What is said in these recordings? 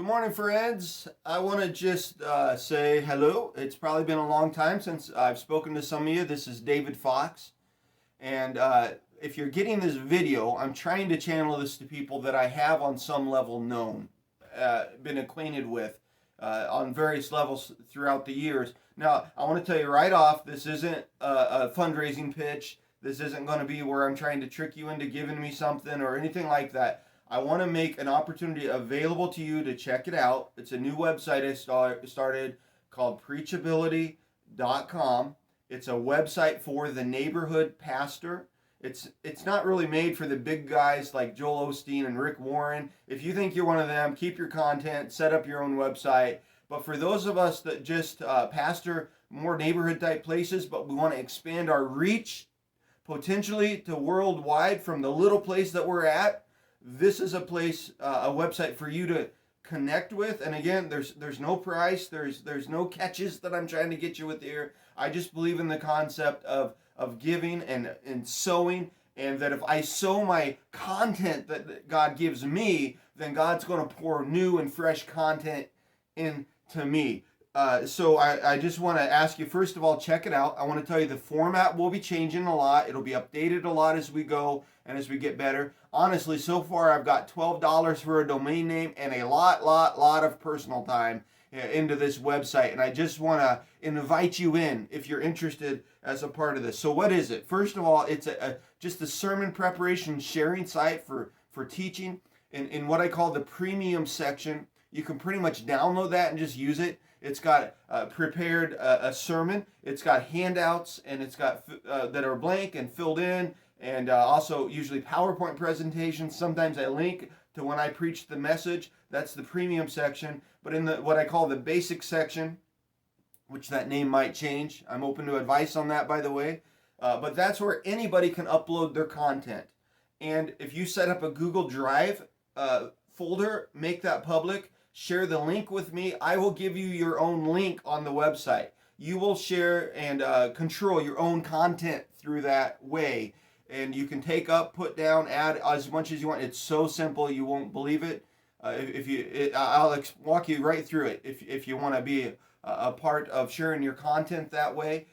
Good morning, friends. I want to just say hello. It's probably been a long time since I've spoken to some of you. This is David Fox. And if you're getting this video, I'm trying to channel this to people that I have on some level known, been acquainted with on various levels throughout the years. Now, I want to tell you right off, this isn't a fundraising pitch. This isn't going to be where I'm trying to trick you into giving me something or anything like that. I want to make an opportunity available to you to check it out. It's a new website I started called preachability.com. It's a website for the neighborhood pastor. It's not really made for the big guys like Joel Osteen and Rick Warren. If you think you're one of them, keep your content, set up your own website. But for those of us that just pastor more neighborhood type places, but we want to expand our reach potentially to worldwide from the little place that we're at, this is a place, a website for you to connect with. And again, there's no price, there's no catches that I'm trying to get you with here. I just believe in the concept of giving and sowing, and that if I sow my content that God gives me, then God's going to pour new and fresh content into me. So I just want to ask you, first of all, check it out. I want to tell you the format will be changing a lot. It'll be updated a lot as we go and as we get better. Honestly, so far I've got $12 for a domain name and a lot of personal time into this website. And I just want to invite you in if you're interested as a part of this. So what is it? First of all, it's just a sermon preparation sharing site for teaching in what I call the premium section. You can pretty much download that and just use it. It's got prepared a sermon. It's got handouts, and it's got that are blank and filled in, and also usually PowerPoint presentations. Sometimes I link to when I preach the message. That's the premium section. But in the what I call the basic section, which that name might change, I'm open to advice on that, by the way. But that's where anybody can upload their content. And if you set up a Google Drive folder, make that public. Share the link with me. I will give you your own link on the website. You will share and control your own content through that way. And you can take up, put down, add as much as you want. It's so simple, you won't believe it. I'll walk you right through it if you want to be a part of sharing your content that way.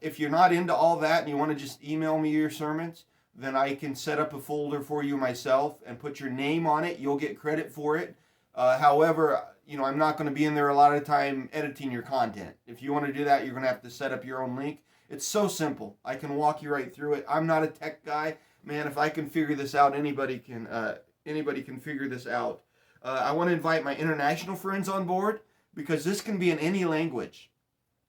If you're not into all that and you want to just email me your sermons, then I can set up a folder for you myself and put your name on it. You'll get credit for it. However, I'm not going to be in there a lot of time editing your content. If you want to do that, you're going to have to set up your own link. It's so simple. I can walk you right through it. I'm not a tech guy. Man, if I can figure this out, anybody can figure this out. I want to invite my international friends on board because this can be in any language.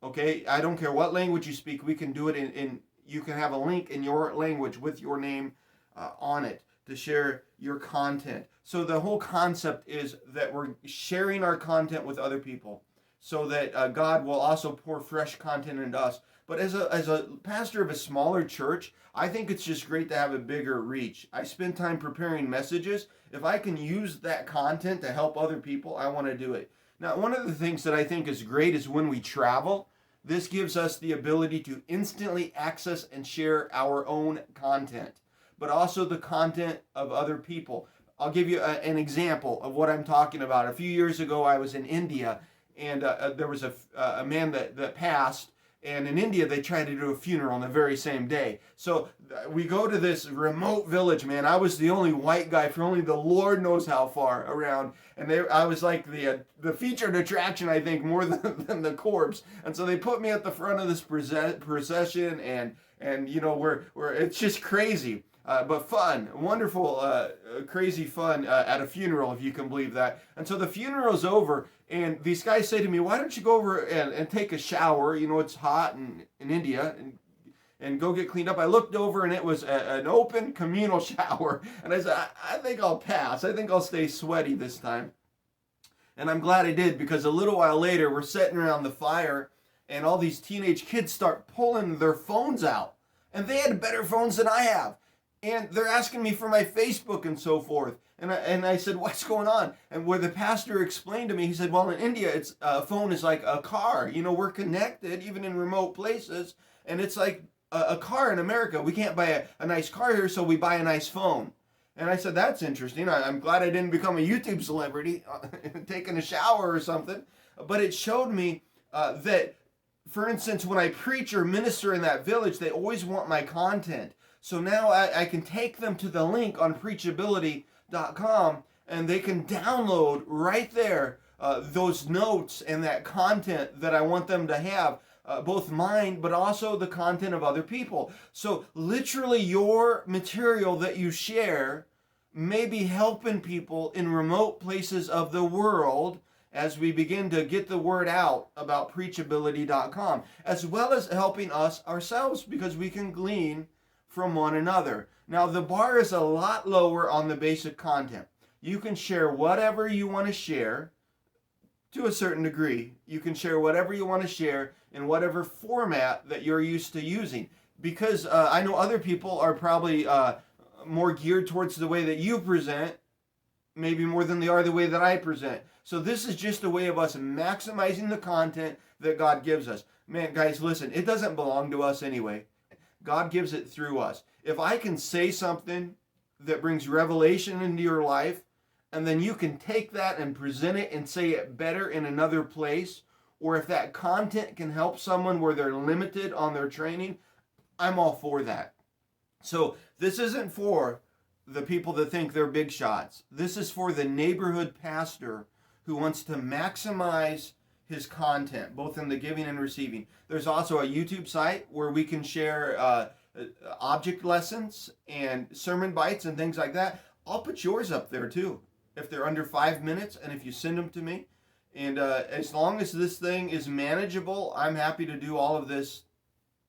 Okay? I don't care what language you speak. We can do it in you can have a link in your language with your name on it to share your content. So the whole concept is that we're sharing our content with other people so that God will also pour fresh content into us. But as a pastor of a smaller church, I think it's just great to have a bigger reach. I spend time preparing messages. If I can use that content to help other people, I want to do it. Now, one of the things that I think is great is when we travel, this gives us the ability to instantly access and share our own content, but also the content of other people. I'll give you an example of what I'm talking about. A few years ago, I was in India, and there was a man that passed, and in India, they tried to do a funeral on the very same day. So we go to this remote village, man. I was the only white guy for only the Lord knows how far around, and I was like the featured attraction, I think, more than the corpse. And so they put me at the front of this procession, and we're it's just crazy. But fun, wonderful, crazy fun at a funeral, if you can believe that. And so the funeral's over, and these guys say to me, why don't you go over and take a shower? It's hot in India, and go get cleaned up. I looked over, and it was an open communal shower. And I said, I think I'll pass. I think I'll stay sweaty this time. And I'm glad I did, because a little while later, we're sitting around the fire, and all these teenage kids start pulling their phones out. And they had better phones than I have. And they're asking me for my Facebook and so forth. And I said, what's going on? And where the pastor explained to me, he said, well, in India, a phone is like a car. We're connected, even in remote places. And it's like a car in America. We can't buy a nice car here, so we buy a nice phone. And I said, that's interesting. I'm glad I didn't become a YouTube celebrity taking a shower or something. But it showed me that, for instance, when I preach or minister in that village, they always want my content. So now I can take them to the link on preachability.com and they can download right there those notes and that content that I want them to have. Both mine, but also the content of other people. So literally your material that you share may be helping people in remote places of the world as we begin to get the word out about preachability.com, as well as helping us ourselves because we can glean from one another. Now, the bar is a lot lower on the basic content. You can share whatever you want to share to a certain degree. You can share whatever you want to share in whatever format that you're used to using. Because I know other people are probably more geared towards the way that you present, maybe more than they are the way that I present. So this is just a way of us maximizing the content that God gives us. Man, guys, listen, it doesn't belong to us anyway. God gives it through us. If I can say something that brings revelation into your life, and then you can take that and present it and say it better in another place, or if that content can help someone where they're limited on their training, I'm all for that. So this isn't for the people that think they're big shots. This is for the neighborhood pastor who wants to maximize his content, both in the giving and receiving. There's also a YouTube site where we can share object lessons and sermon bites and things like that. I'll put yours up there too, if they're under 5 minutes and if you send them to me. And as long as this thing is manageable, I'm happy to do all of this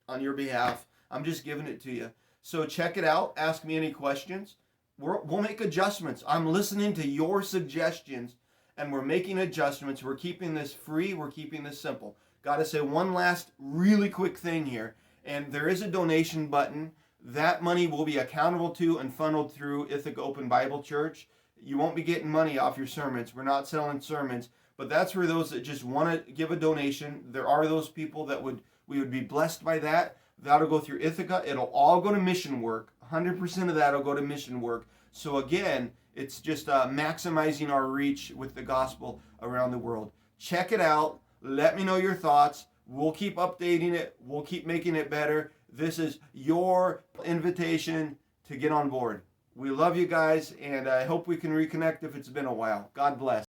on your behalf. I'm just giving it to you. So check it out. Ask me any questions. We'll make adjustments. I'm listening to your suggestions and we're making adjustments. We're keeping this free. We're keeping this simple. Got to say one last really quick thing here. And there is a donation button. That money will be accountable to and funneled through Ithaca Open Bible Church. You won't be getting money off your sermons. We're not selling sermons. But that's for those that just want to give a donation. There are those people that we would be blessed by that. That'll go through Ithaca. It'll all go to mission work. 100% of that will go to mission work. So again, it's just maximizing our reach with the gospel around the world. Check it out. Let me know your thoughts. We'll keep updating it. We'll keep making it better. This is your invitation to get on board. We love you guys, and I hope we can reconnect if it's been a while. God bless.